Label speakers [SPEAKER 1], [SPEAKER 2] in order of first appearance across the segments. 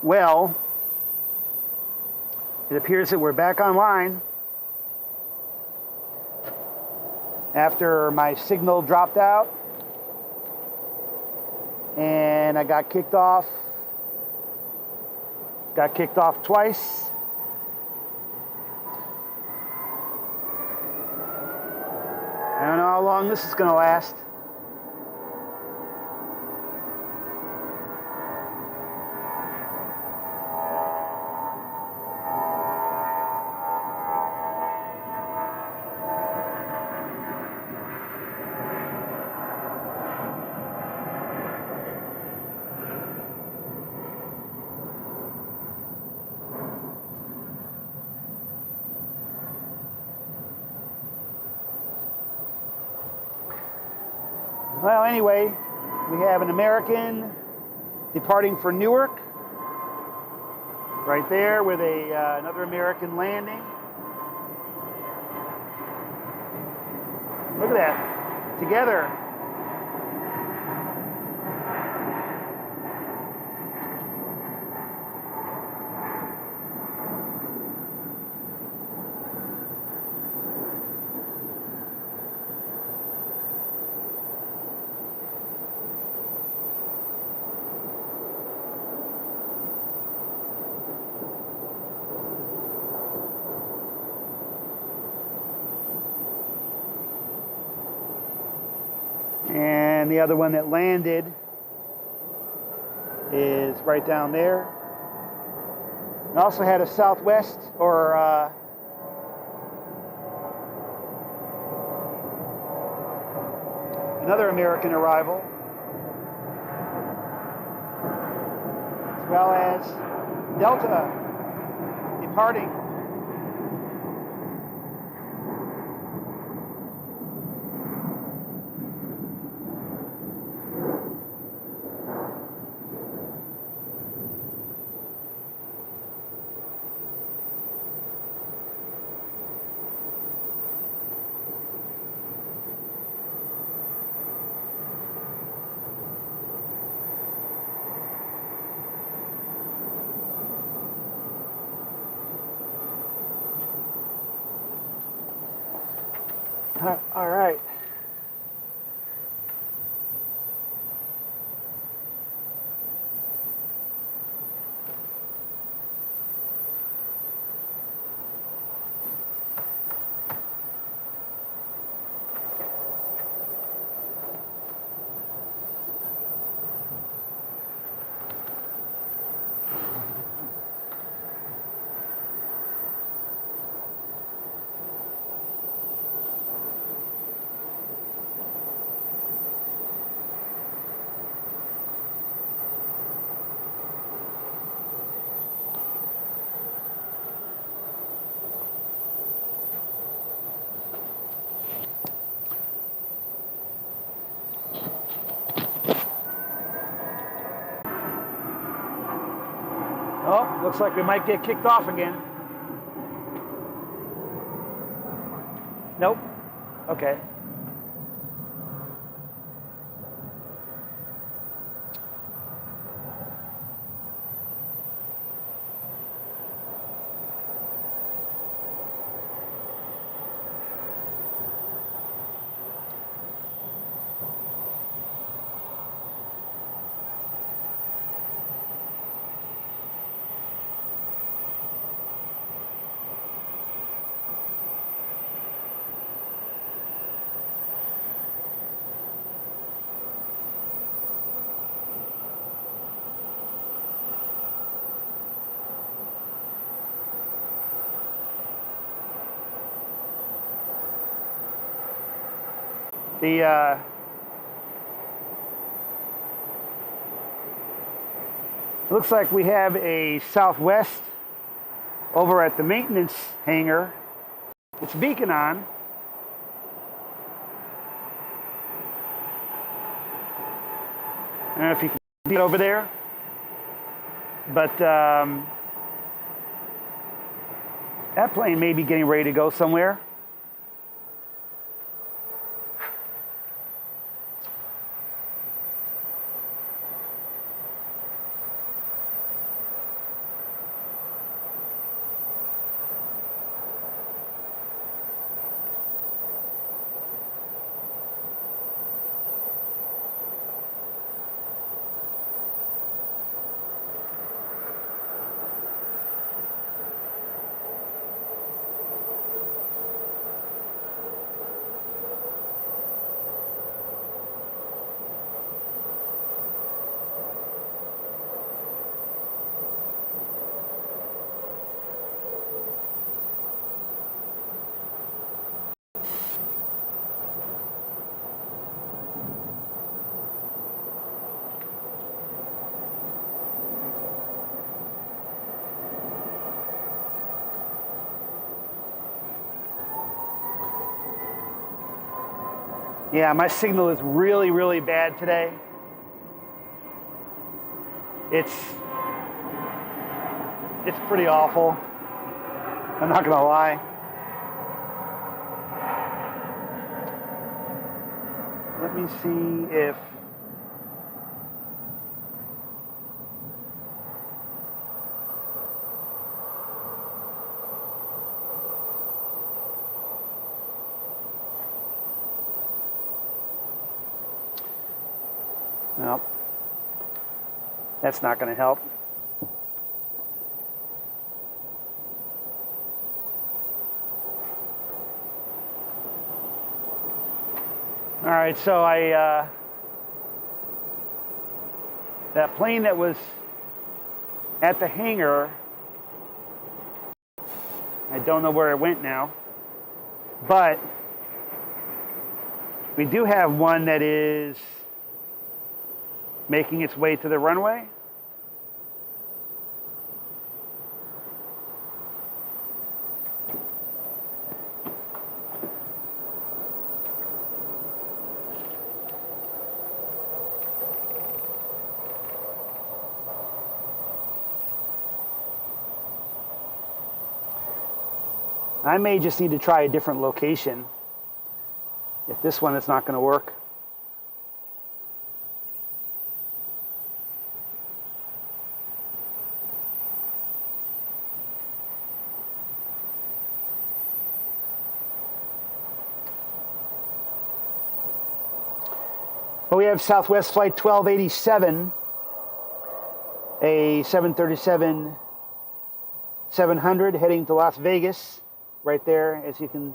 [SPEAKER 1] Well, it appears that we're back online after my signal dropped out and I got kicked off. Got kicked off twice. I don't know how long this is going to last. Well, anyway, we have an American departing for Newark, right there with another American landing. Look at that, together. And the other one that landed is right down there. I also had a Southwest or another American arrival, as well as Delta departing. All right. Oh, looks like we might get kicked off again. Nope. Okay. The looks like we have a Southwest over at the maintenance hangar. It's beacon on. I don't know if you can see it over there, but that plane may be getting ready to go somewhere. Yeah, my signal is really, really bad today. It's pretty awful. I'm not gonna lie. Let me see if no, that's not going to help. All right, so that plane that was at the hangar, I don't know where it went now, but we do have one that is making its way to the runway. I may just need to try a different location if this one is not going to work. Well, we have Southwest Flight 1287, a 737-700 heading to Las Vegas, right there, as you can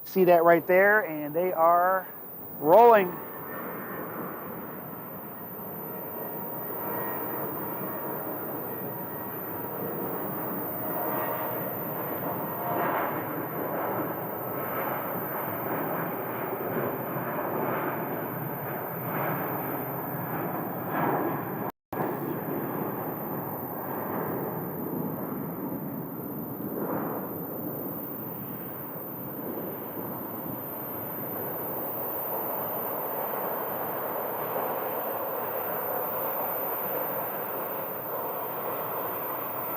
[SPEAKER 1] see that right there, and they are rolling.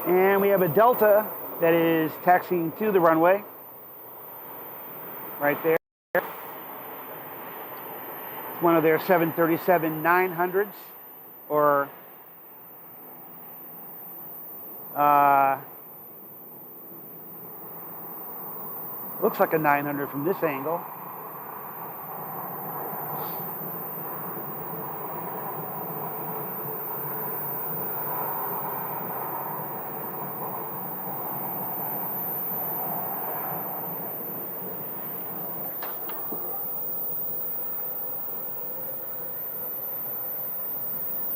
[SPEAKER 1] And we have a Delta that is taxiing to the runway, right there. It's one of their 737-900s, or looks like a 900 from this angle.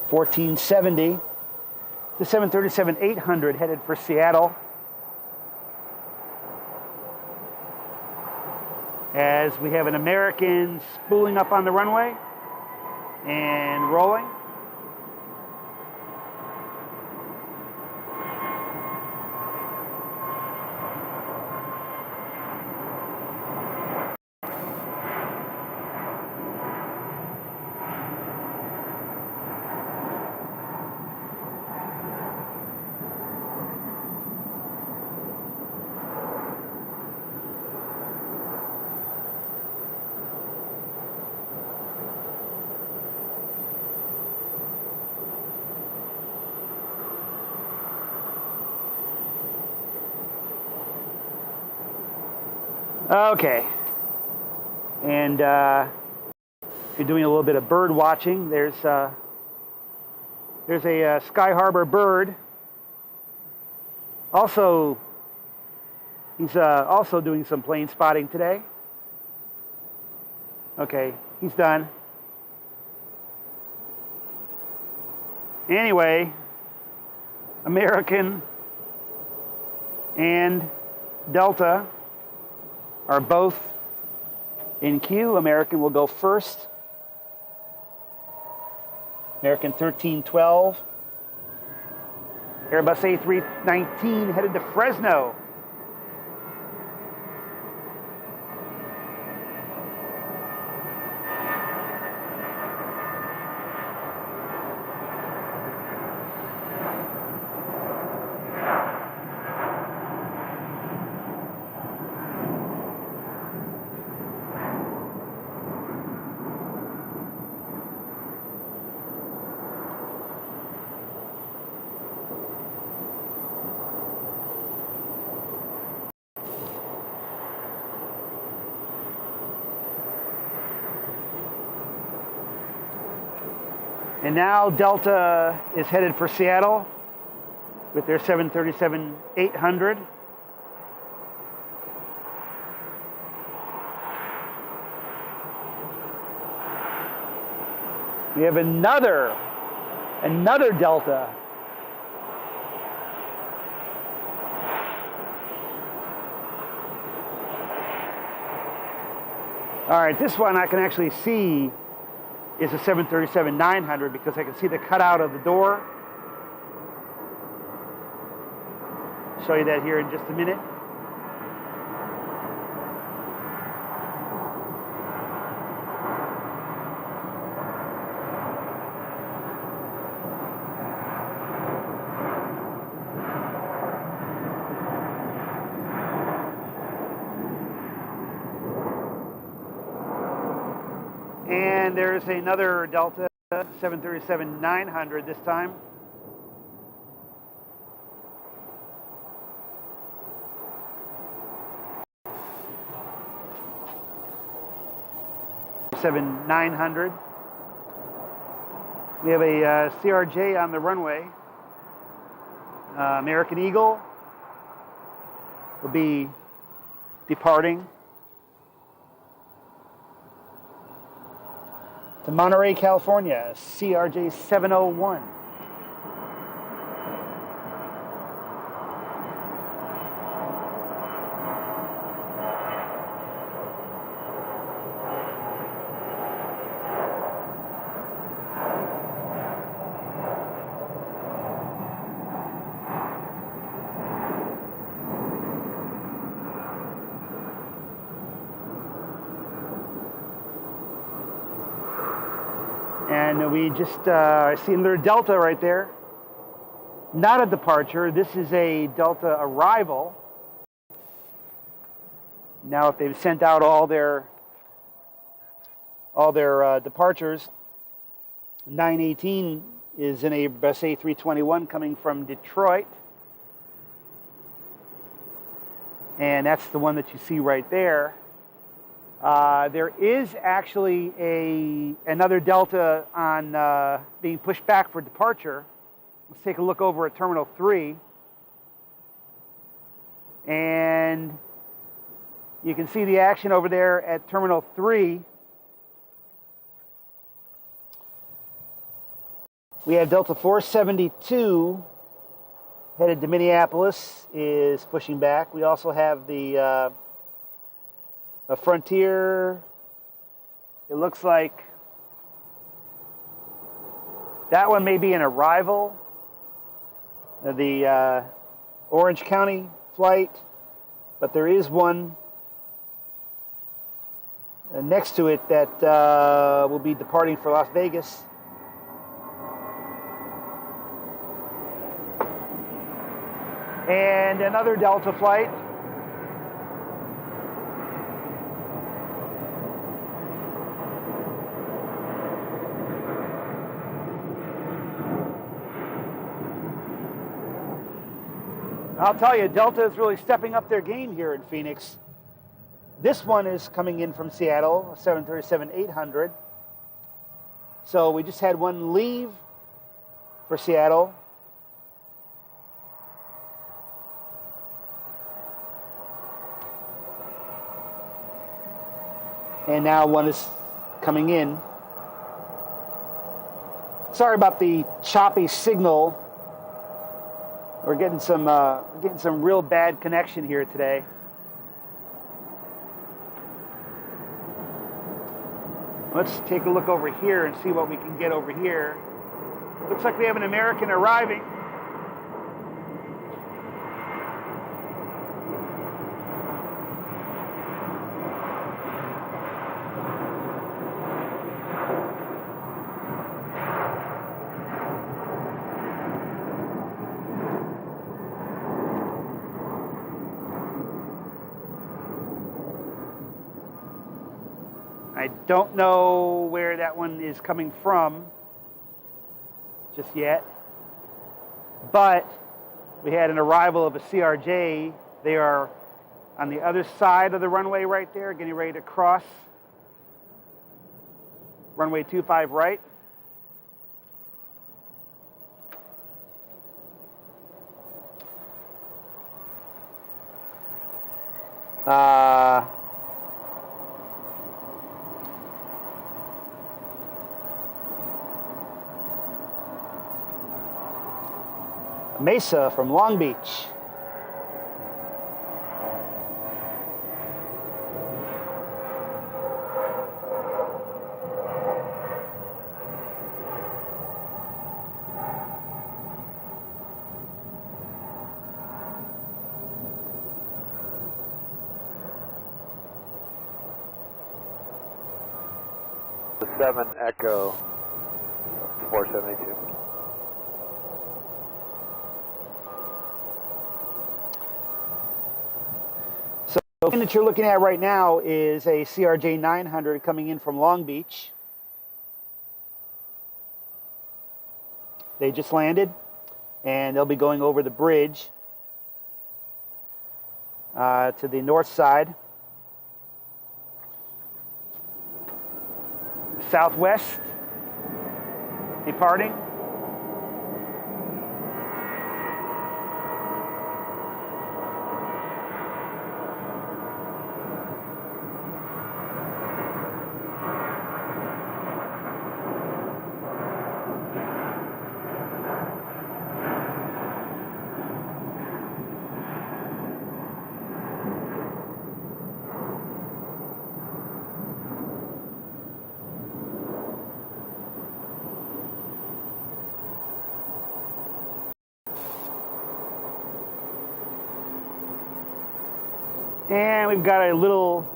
[SPEAKER 1] $1470. The 737-800 headed for Seattle. As we have an American spooling up on the runway and rolling. Okay, and if you're doing a little bit of bird watching, there's a Sky Harbor bird. Also, he's also doing some plane spotting today. Okay, he's done. Anyway, American and Delta are both in queue. American will go first. American 1312. Airbus A319 headed to Fresno. And now Delta is headed for Seattle with their 737-800. We have another Delta. All right, this one I can actually see is a 737-900 because I can see the cutout of the door. Show you that here in just a minute. And there's another Delta 737-900 this time. $900. We have a CRJ on the runway. American Eagle will be departing to Monterey, California, CRJ 701. And we just see another Delta right there. Not a departure. This is a Delta arrival. Now, if they've sent out all their departures, 918 is an Airbus A321 coming from Detroit. And that's the one that you see right there. There is actually another Delta on being pushed back for departure. Let's take a look over at Terminal 3. And you can see the action over there at Terminal 3. We have Delta 472 headed to Minneapolis, is pushing back. We also have the a Frontier. It looks like that one may be an arrival. The Orange County flight, but there is one next to it that will be departing for Las Vegas. And another Delta flight. I'll tell you, Delta is really stepping up their game here in Phoenix. This one is coming in from Seattle, a 737-800. So we just had one leave for Seattle. And now one is coming in. Sorry about the choppy signal. We're getting some real bad connection here today. Let's take a look over here and see what we can get over here. Looks like we have an American arriving. I don't know where that one is coming from just yet, but we had an arrival of a CRJ. They are on the other side of the runway right there, getting ready to cross runway 25 right. Mesa from Long Beach.
[SPEAKER 2] The 7 Echo 472.
[SPEAKER 1] So the thing that you're looking at right now is a CRJ 900 coming in from Long Beach. They just landed, and they'll be going over the bridge to the north side. Southwest departing. And we've got a little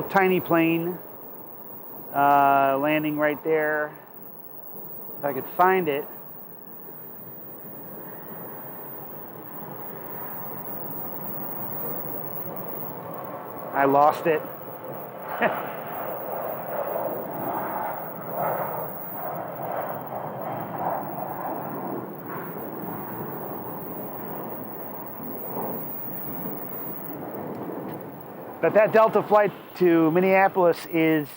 [SPEAKER 1] tiny plane landing right there. If I could find it. I lost it. But that Delta flight to Minneapolis is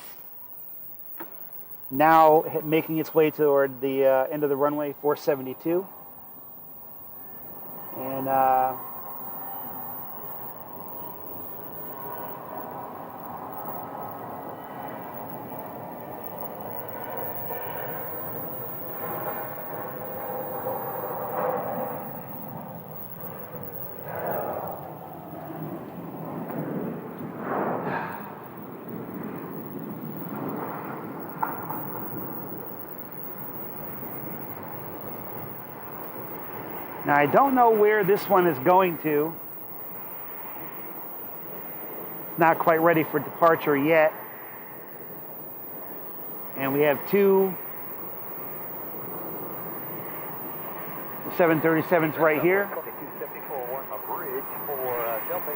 [SPEAKER 1] now making its way toward the end of the runway 472. And now I don't know where this one is going to. It's not quite ready for departure yet. And we have two 737s right here.
[SPEAKER 2] 2274 one a bridge for Delta.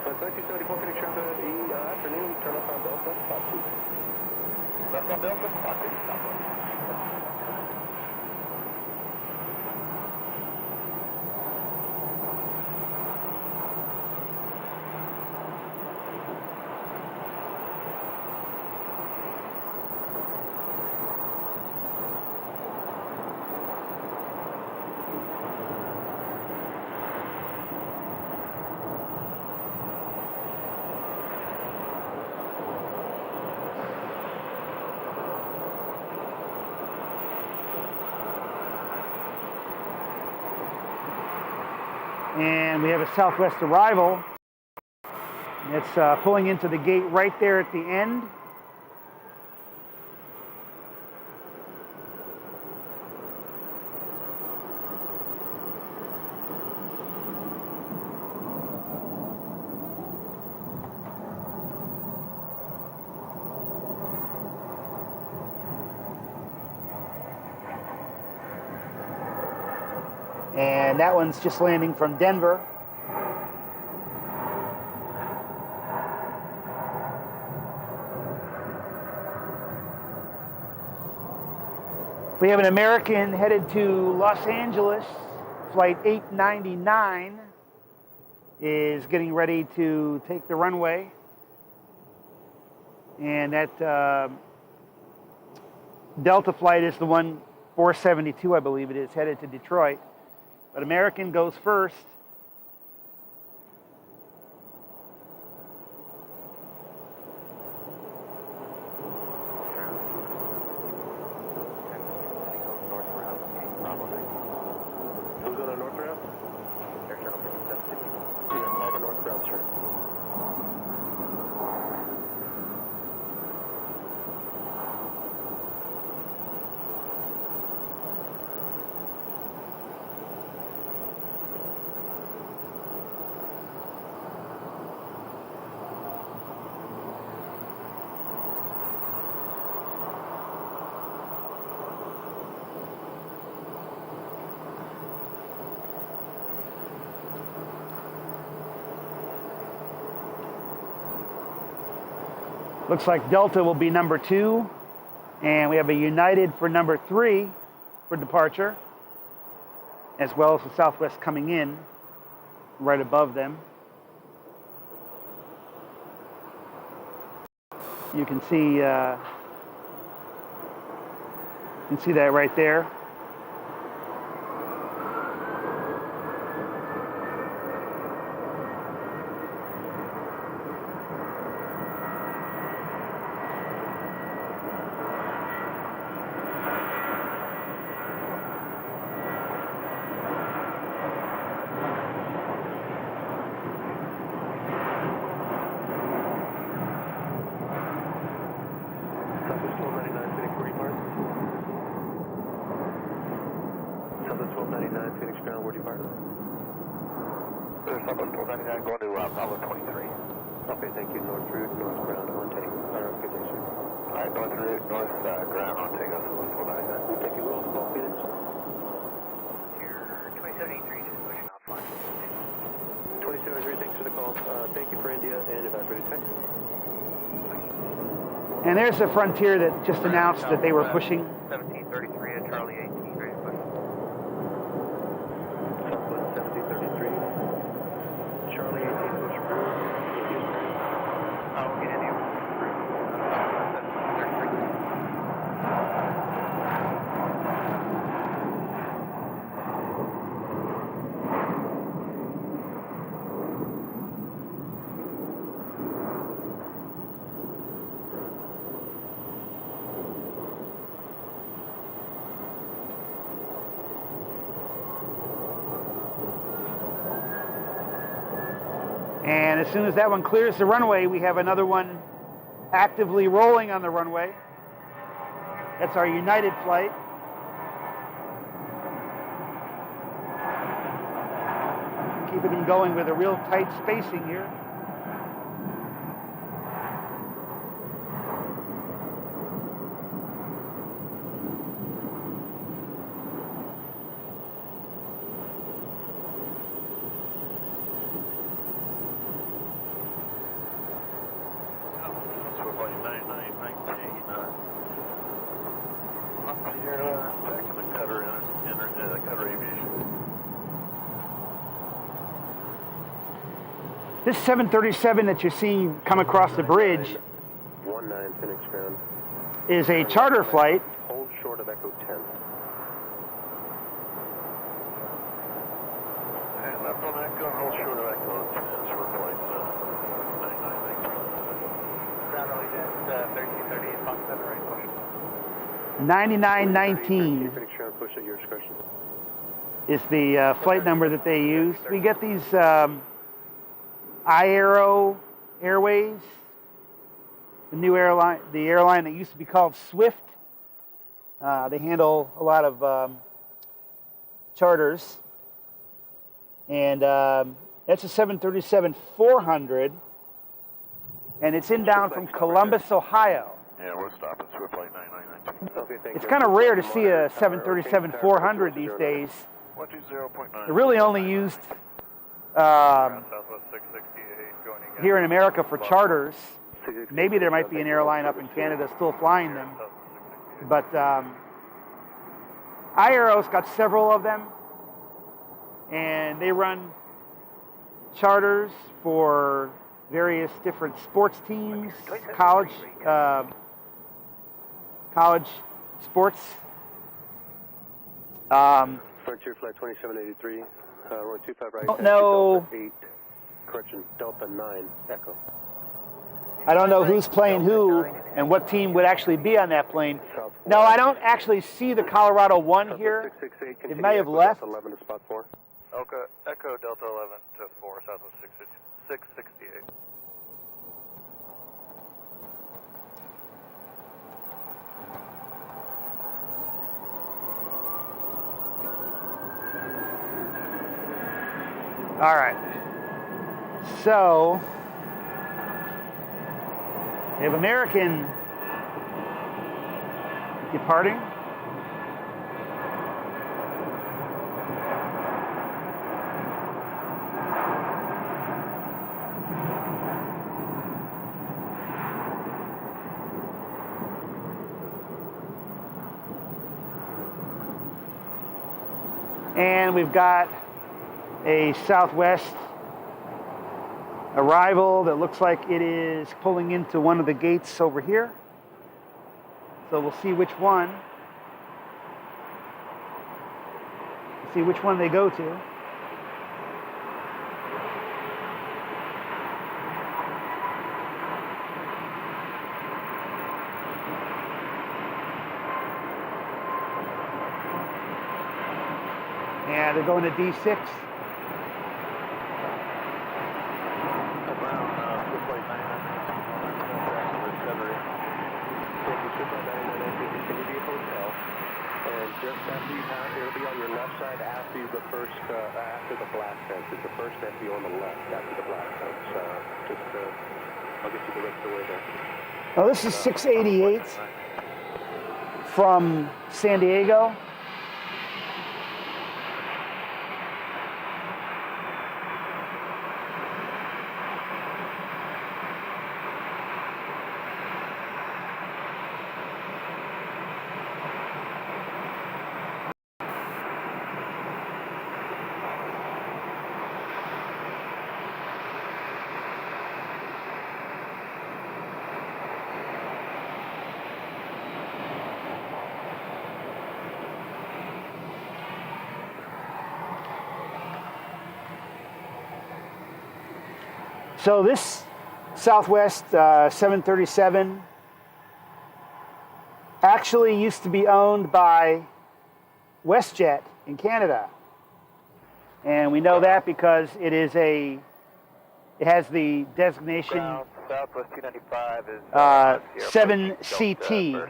[SPEAKER 2] So 2274 connection to the afternoon, turn left on Delta, spot 2. Left on Delta, spot 2, stop.
[SPEAKER 1] And we have a Southwest arrival. It's pulling into the gate right there at the end. And that one's just landing from Denver. We have an American headed to Los Angeles. Flight 899 is getting ready to take the runway. And that Delta flight is the one 472, I believe it is, headed to Detroit. But American goes first.
[SPEAKER 2] Ground, sir.
[SPEAKER 1] Looks like Delta will be number 2, and we have a United for number 3 for departure, as well as the Southwest coming in right above them. You can see that right there.
[SPEAKER 3] Phoenix ground, where do you park? There's Southwest 1299 going to Bravo 23.
[SPEAKER 2] Okay, thank you. North route, north ground, on take. Good day, sir.
[SPEAKER 3] All right, north route, north ground on take us, Southwest 1299.
[SPEAKER 2] Thank you. We'll call Phoenix.
[SPEAKER 4] Here, 2783, just pushing off line.
[SPEAKER 2] 2783, thanks for the call. Thank you for India, and about ready to take.
[SPEAKER 1] And there's the Frontier that just announced that they were pushing.
[SPEAKER 4] 1733 and Charlie 18, ready to push.
[SPEAKER 2] Southwest 1733. Charlie 18, push through.
[SPEAKER 4] We'll get India. Southwest 1733.
[SPEAKER 1] And as soon as that one clears the runway, we have another one actively rolling on the runway. That's our United flight. Keeping them going with a real tight spacing here.
[SPEAKER 3] Back in the cutter, cutter aviation.
[SPEAKER 1] This 737 that you're seeing come across the bridge
[SPEAKER 2] 19 Phoenix ground.
[SPEAKER 1] is a charter flight.
[SPEAKER 2] Hold short of Echo 10.
[SPEAKER 3] And left on Echo, hold short of Echo 10, short flight 99.
[SPEAKER 4] Ground release at 1338, Fox 7, right push.
[SPEAKER 1] 9919
[SPEAKER 2] Phoenix ground, push at your discretion.
[SPEAKER 1] is the flight number that they use. We get these iAero Airways, the new airline, the airline that used to be called Swift. They handle a lot of charters, and that's a 737-400, and it's inbound from Columbus, Ohio.
[SPEAKER 3] Yeah, we're stopping Swift flight 9919.
[SPEAKER 2] Okay, thank
[SPEAKER 1] It's
[SPEAKER 2] you.
[SPEAKER 1] kind of rare to see a 737-400 these days.
[SPEAKER 3] 120.9.
[SPEAKER 1] They're really only used
[SPEAKER 3] Southwest 668 going again.
[SPEAKER 1] here in America for charters. Maybe there might be an airline up in Canada still flying them, but iAero's got several of them, and they run charters for various different sports teams, college sports.
[SPEAKER 2] Frontier flight 2783. Runway 25 right.
[SPEAKER 1] Don't know.
[SPEAKER 2] Delta 8. Correction, Delta 9. Echo.
[SPEAKER 1] I don't know who's playing who and what team would actually be on that plane. No, I don't actually see the Colorado 1 here. It may have left.
[SPEAKER 2] 11 to spot 4.
[SPEAKER 3] Echo Delta 11 to 4, Southwest 668.
[SPEAKER 1] All right. So we have American departing. And we've got a Southwest arrival that looks like it is pulling into one of the gates over here. So we'll see which one. See which one they go to. Yeah, they're going to D6.
[SPEAKER 2] Just after you pass, it'll be on your left side after the first, after the black fence. It's the first entry on the left after the black fence. I'll get you the rest of the way there.
[SPEAKER 1] Oh, this is 688 from San Diego. So this Southwest 737 actually used to be owned by WestJet in Canada. And we know that because it has the designation
[SPEAKER 3] Southwest 295 is
[SPEAKER 1] 7CT,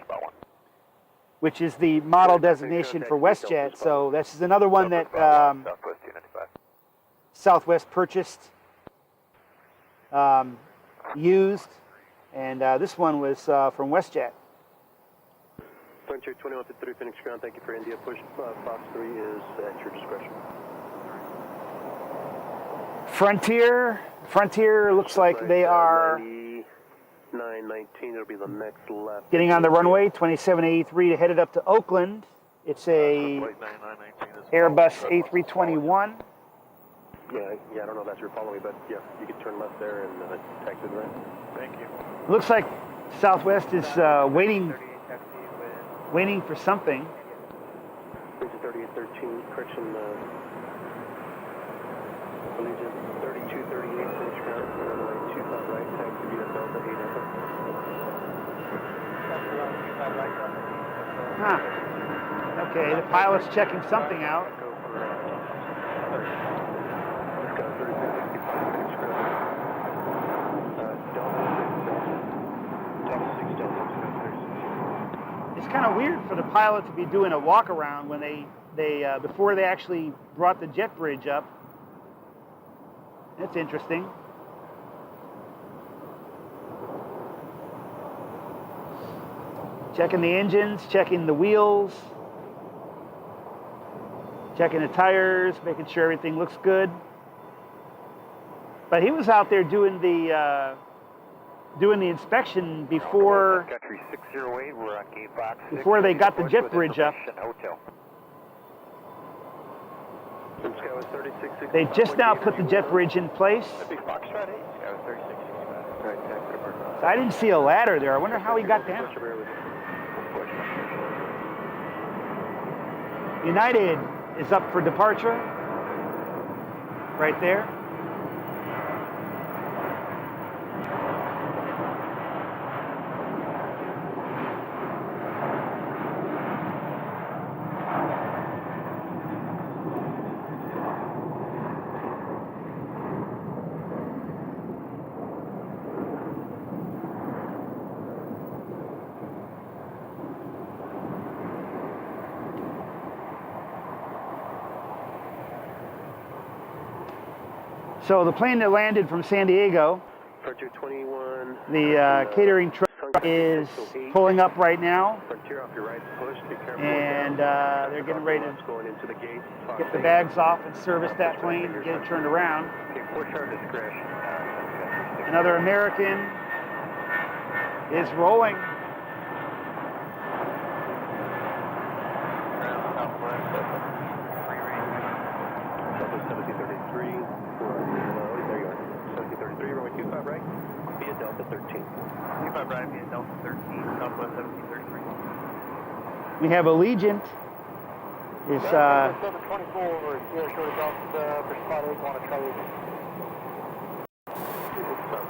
[SPEAKER 1] which is the model designation for WestJet. So this is another one that
[SPEAKER 3] Southwest 295.
[SPEAKER 1] Southwest purchased, used, and this one was from WestJet.
[SPEAKER 2] Frontier 2153 Phoenix ground, thank you for India. Push Fox 3 is at your discretion.
[SPEAKER 1] Frontier looks like they are
[SPEAKER 2] 919, it'll be the next left.
[SPEAKER 1] getting on the runway, 2783 headed up to Oakland. It's a Airbus A321.
[SPEAKER 2] Yeah, I don't know if that's your following, but yeah, you can turn left there and taxi right.
[SPEAKER 3] Thank you.
[SPEAKER 1] Looks like Southwest is waiting for something.
[SPEAKER 2] 3813, correction, Allegiant 3238, Phoenix ground, runway 25 right, taxi via Delta 8 Echo.
[SPEAKER 1] Huh. Okay, the pilot's checking something out. It's kind of weird for the pilot to be doing a walk around when they before they actually brought the jet bridge up. That's interesting. Checking the engines, checking the wheels, checking the tires, making sure everything looks good. But he was out there doing the inspection before
[SPEAKER 3] Country 608, we're on gate box 6.
[SPEAKER 1] before they got the jet bridge up.
[SPEAKER 3] Hotel.
[SPEAKER 1] They just now put the jet bridge in place.
[SPEAKER 3] Big Foxtrot 8, Skyway 3665.
[SPEAKER 2] Right, taxi departure.
[SPEAKER 1] So I didn't see a ladder there. I wonder how he got down. United is up for departure. Right there. So the plane that landed from San Diego,
[SPEAKER 2] Frontier 21.
[SPEAKER 1] the catering truck is pulling up right now,
[SPEAKER 2] Frontier off your right push. Be careful.
[SPEAKER 1] and they're getting ready to
[SPEAKER 2] going into the gate.
[SPEAKER 1] get the bags off and service that plane, get it turned around.
[SPEAKER 2] Okay, 4 sharp discretion.
[SPEAKER 1] Another American is rolling.
[SPEAKER 4] Ground southwest, free range.
[SPEAKER 2] Southwest 1733. There you are. 1733, runway 25 right. Via Delta 13.
[SPEAKER 4] 25 right via Delta 13, southwest 1733.
[SPEAKER 1] We have Allegiant is
[SPEAKER 3] 724, Sierra short of Delta, for spot 8, want to try it.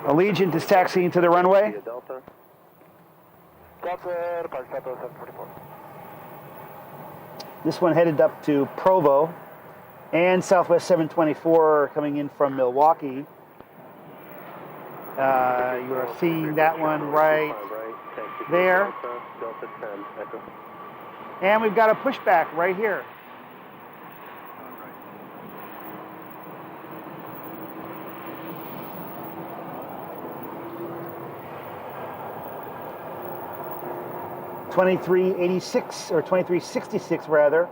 [SPEAKER 1] Allegiant is taxiing to the runway.
[SPEAKER 2] Via Delta.
[SPEAKER 3] Delta, departure Southwest 724.
[SPEAKER 1] This one headed up to Provo, and Southwest 724 coming in from Milwaukee. You are seeing that one right there.
[SPEAKER 2] Delta 10, Echo.
[SPEAKER 1] And we've got a pushback right here. .2386 or 2366 rather,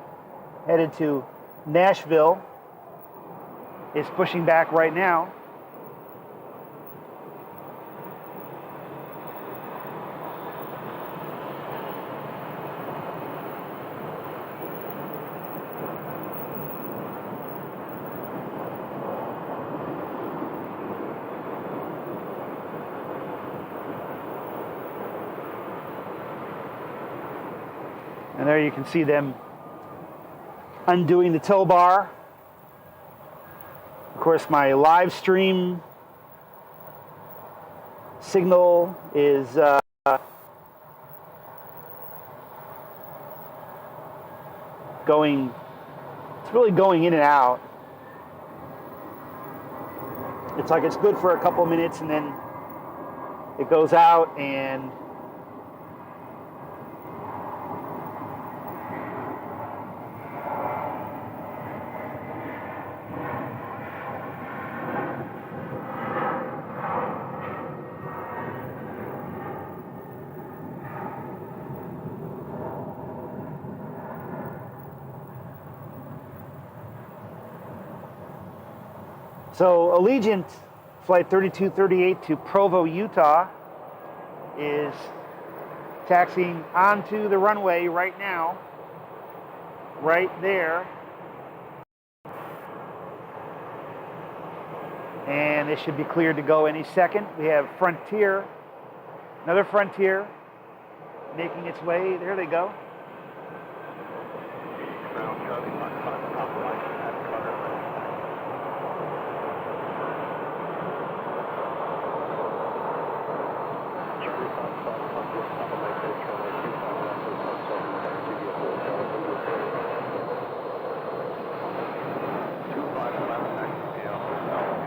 [SPEAKER 1] headed to Nashville, is pushing back right now. And there you can see them undoing the tow bar. Of course, my live stream signal is it's really going in and out. It's like it's good for a couple minutes and then it goes out and so Allegiant Flight 3238 to Provo, Utah is taxiing onto the runway right now, right there. And they should be cleared to go any second. We have Frontier, another Frontier, making its way. There they go.
[SPEAKER 3] Ground Charlie, Fox 5, compromise at Carter.
[SPEAKER 2] Charlie Fox 5, Southwest Papa Mike, runway 25 left, and Fox 7, taxi via Full Delta.
[SPEAKER 3] 25 left, taxi via Full Delta.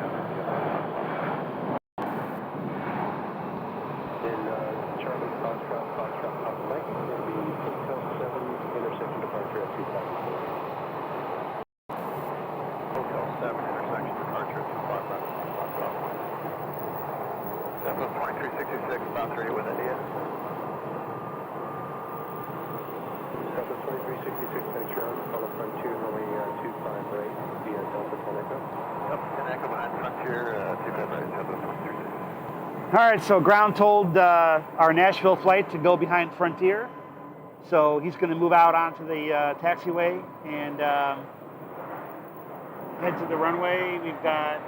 [SPEAKER 2] And Charlie Foxtrot, Papa Mike, going to be Hotel 7, intersection departure at 2004.
[SPEAKER 3] Hotel 7, intersection departure at 25 left, Fox Alpha. Southwest 2366, about 30 with India.
[SPEAKER 2] Southwest 2366, next round, follow Frontier, runway 25 right, via Delta 10 Echo.
[SPEAKER 3] Yep, 10 Echo behind Frontier, 25 right, Southwest 2366.
[SPEAKER 1] All right, so ground told our Nashville flight to go behind Frontier. So he's going to move out onto the taxiway and head to the runway. We've got,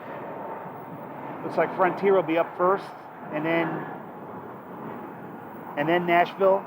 [SPEAKER 1] looks like Frontier will be up first, and then Nashville.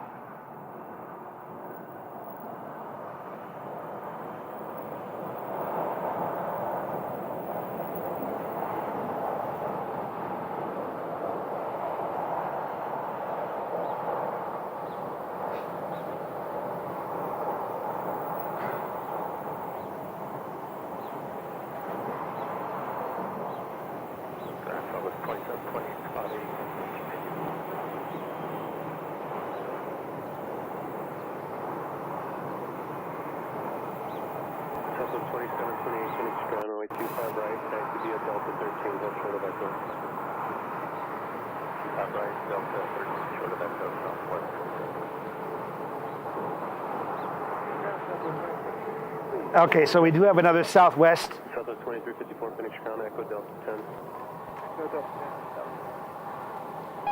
[SPEAKER 2] Southwest 27, 28, Phoenix ground, runway 25 right, taxi via Delta 13, hold short of Echo.
[SPEAKER 3] 25 right, Delta 13, short of Echo, southwest.
[SPEAKER 1] Okay, so we do have another Southwest.
[SPEAKER 2] Southwest 2354, Phoenix ground, Echo Delta 10.
[SPEAKER 3] Echo Delta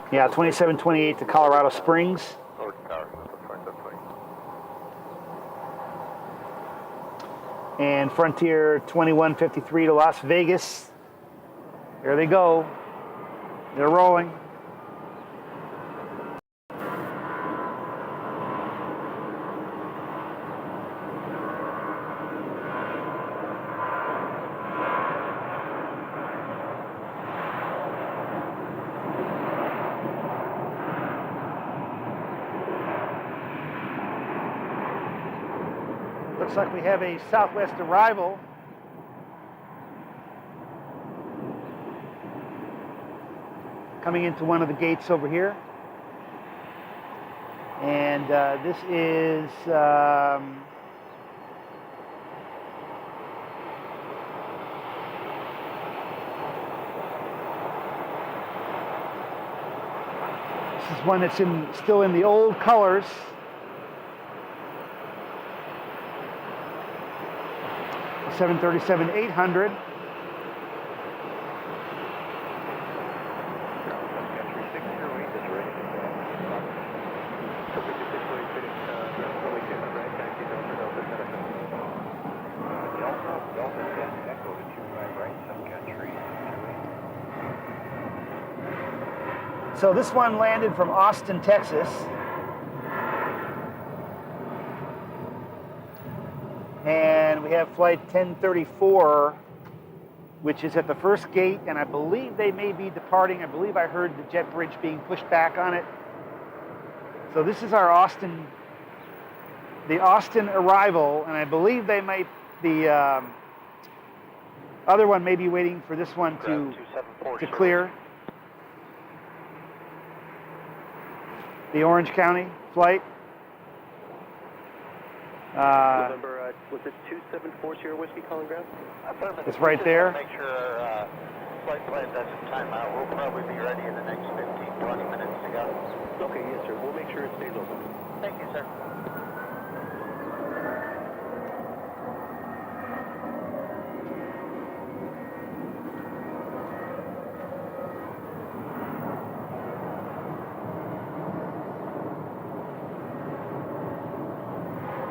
[SPEAKER 3] 10.
[SPEAKER 1] Yeah, 2728 to Colorado Springs.
[SPEAKER 3] Or tower, 2720.
[SPEAKER 1] And Frontier 2153 to Las Vegas. There they go. They're rolling. Looks like we have a Southwest arrival. Coming into one of the gates over here. And this is one that's still in the old colors. The 737-800. So this one landed from Austin, Texas. And we have flight 1034, which is at the first gate, and I believe they may be departing. I believe I heard the jet bridge being pushed back on it. So this is our the Austin arrival, and I believe the other one may be waiting for this one to clear. The Orange County flight.
[SPEAKER 2] November, was it 274 Sierra Whiskey calling ground?
[SPEAKER 1] It's right there.
[SPEAKER 3] Make sure our flight plan doesn't time out. We'll probably be ready in the next 15, 20 minutes to go.
[SPEAKER 2] Okay, yes, sir. We'll make sure it stays open.
[SPEAKER 3] Thank you, sir.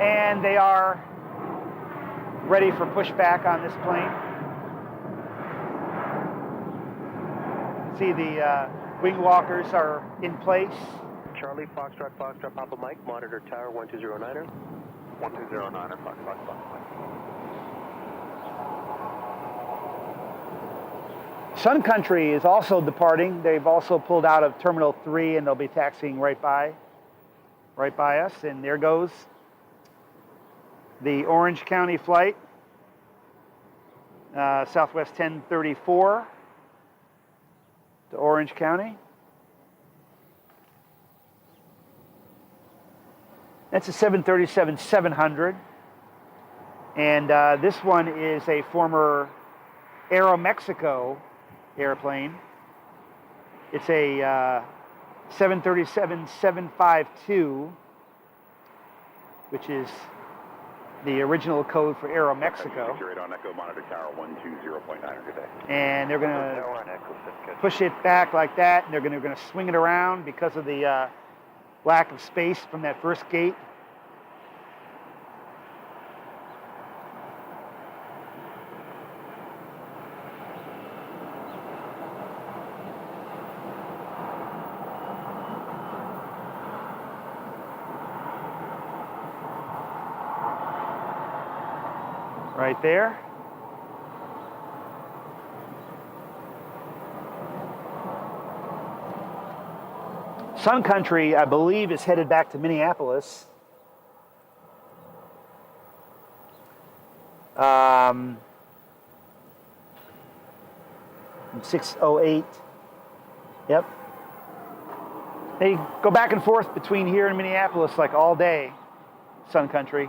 [SPEAKER 1] And they are ready for pushback on this plane. See the wing walkers are in place.
[SPEAKER 2] Charlie, Foxtrot, Papa Mike, monitor tower 1209er.
[SPEAKER 3] 1209er, Fox, Mike.
[SPEAKER 1] Sun Country is also departing. They've also pulled out of Terminal 3 and they'll be taxiing right by us. And there goes the Orange County flight, Southwest 1034 to Orange County. That's a 737-700. And this one is a former Aeromexico airplane. It's a 737-752, which is the original code for Aeromexico.
[SPEAKER 3] On Echo, monitor tower 120.9, good day.
[SPEAKER 1] And they're going to push it back like that, and they're going to swing it around because of the lack of space from that first gate. Right there. Sun Country, I believe, is headed back to Minneapolis. 608. Yep. They go back and forth between here and Minneapolis like all day, Sun Country.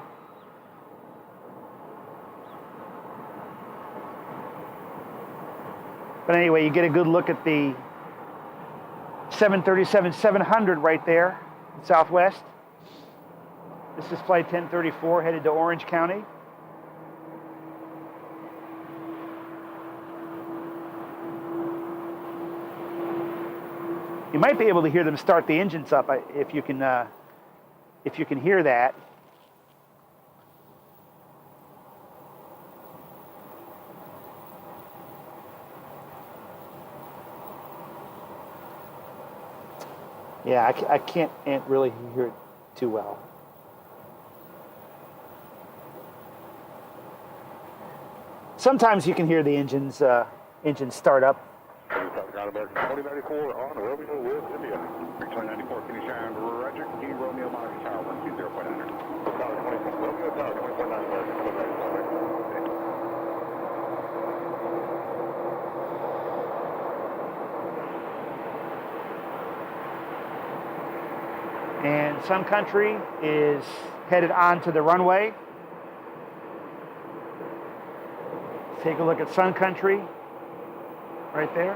[SPEAKER 1] But anyway, you get a good look at the 737-700 right there, Southwest. This is flight 1034 headed to Orange County. You might be able to hear them start the engines up if you can hear that. Yeah, I can't really hear it too well. Sometimes you can hear the engines start up.
[SPEAKER 3] American 2094 on Romeo with India. 2094, finish and Roger. Key Romeo Mojave Tower 120.9. Tower 24, Romeo Tower 24.9 American 2094.
[SPEAKER 1] And Sun Country is headed onto the runway. Let's take a look at Sun Country right there.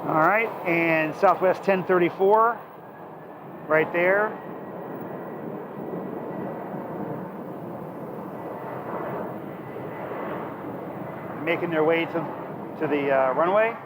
[SPEAKER 1] All right, and Southwest 1034 right there. Making their way to the runway.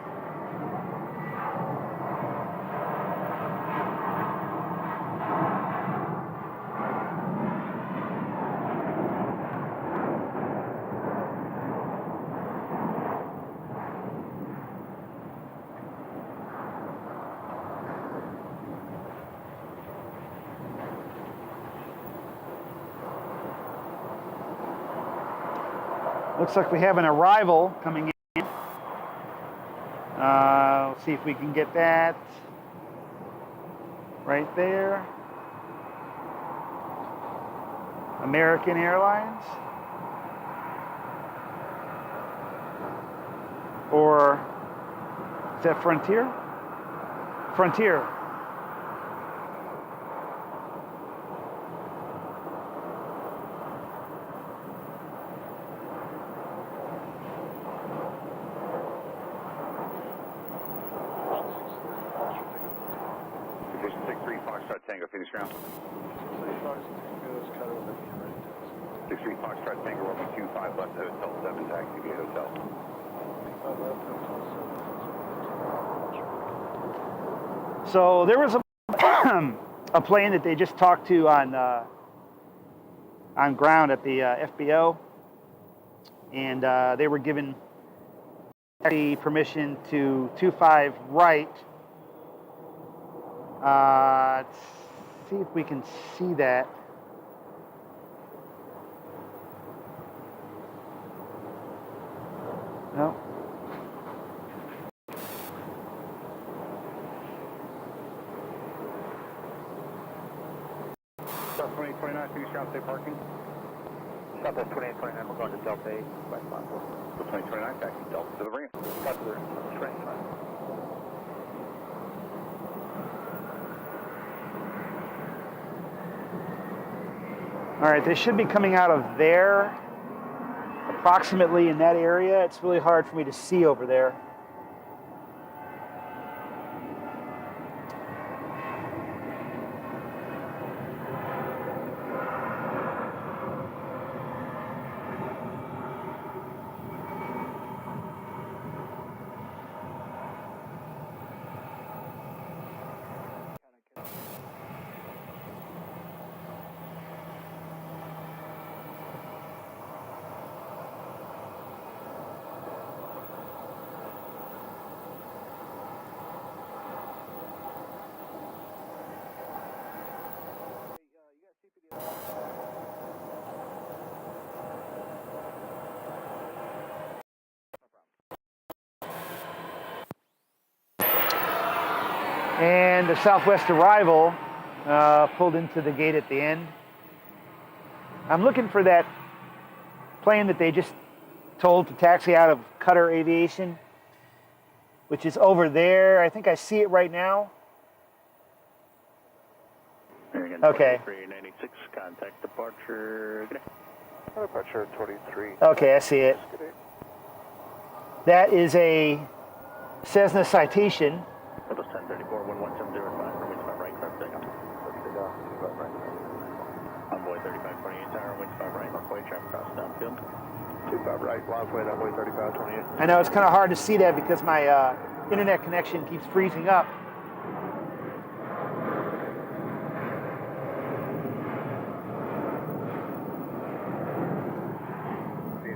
[SPEAKER 1] Looks like we have an arrival coming in. Let's see if we can get that right there. American Airlines. Or is that Frontier? Frontier.
[SPEAKER 3] Tango, finish ground. 63 Foxtrot Tango, Romeo 25 left Hotel 7, taxi via Hotel.
[SPEAKER 1] So there was a plane that they just talked to on ground at the FBO, and they were given the permission to 25 right. Let's see if we can see that. No.
[SPEAKER 3] South 2829, finish ground, stay parking.
[SPEAKER 2] Southwest 2829, we're going to Delta 8 by platform.
[SPEAKER 3] So 2029, taxi Delta to the ramp.
[SPEAKER 2] Delta to the train.
[SPEAKER 1] All right, they should be coming out of there, approximately in that area. It's really hard for me to see over there. And the Southwest arrival pulled into the gate at the end. I'm looking for that plane that they just told to taxi out of Qatar Aviation, which is over there. I think I see it right now. Okay.
[SPEAKER 2] 396, contact departure.
[SPEAKER 3] Departure 23.
[SPEAKER 1] Okay, I see it. That is a Cessna Citation.
[SPEAKER 2] Windows 1034, 11705, runway 25 right, correct takeoff. Envoy 3528 tower, winds 5 right, runway, traffic cross downfield.
[SPEAKER 3] 25 right, Lonsway, runway 3528.
[SPEAKER 1] I know it's kind of hard to see that because my internet connection keeps freezing up.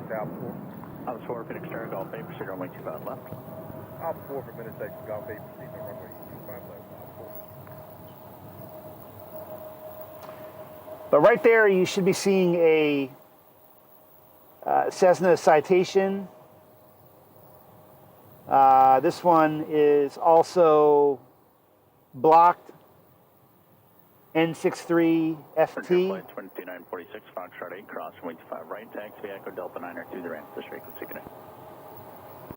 [SPEAKER 3] South 4.
[SPEAKER 2] House 4, Phoenix Tower, Golf 8, proceed runway 25 left.
[SPEAKER 3] Alpha 4 for minute section, Golf 8, proceed on runway 25 left, Alpha 4.
[SPEAKER 1] But right there, you should be seeing a Cessna Citation. This one is also blocked N63FT.
[SPEAKER 2] Flight 2946, Foxtrot 8, cross runway 25 right, taxi Echo Delta 9 to the ramp, this frequency connect.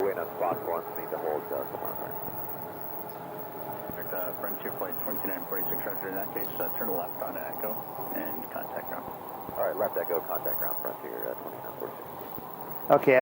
[SPEAKER 3] Wait on spot 1, need to hold come on right.
[SPEAKER 2] Frontier Flight 2946, roger, in that case, turn left on Echo and contact ground.
[SPEAKER 3] Alright, left Echo, contact ground, Frontier 2946.
[SPEAKER 1] Okay.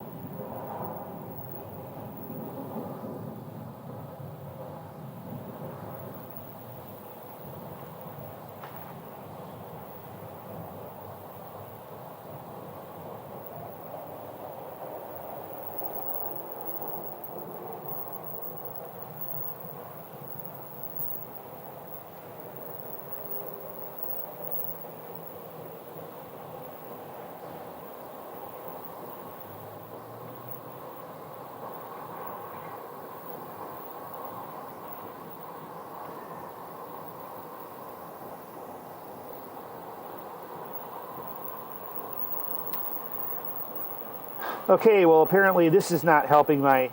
[SPEAKER 1] Okay, well apparently this is not helping my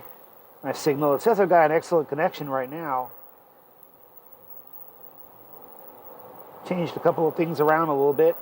[SPEAKER 1] signal. It says I've got an excellent connection right now. Changed a couple of things around a little bit.